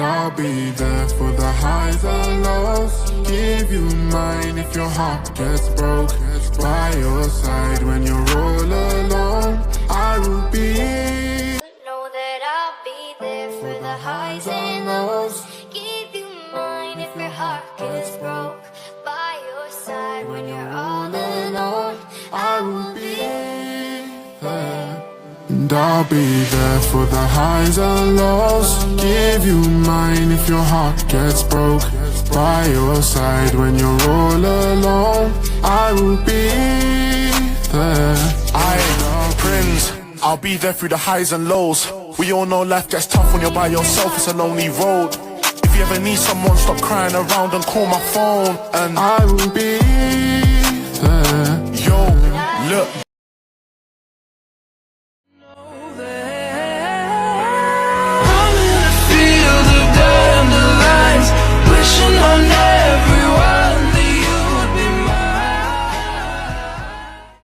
I'll be there for the highs and lows. Give you mine if your heart gets broke. By your side when you're all alone. I will be. Know that I'll be there for the highs and lows. Give you mine if your heart gets broke. By your side when you're all alone. I will be there. And I'll be there for the highs and lows. Give you mine if your heart gets broke. By your side when you're all alone. I will be there. Prince, I'll be there through the highs and lows. We all know life gets tough when you're by yourself, it's a lonely road. If you ever need someone, stop crying around and call my phone. And I will be there. Yo, look,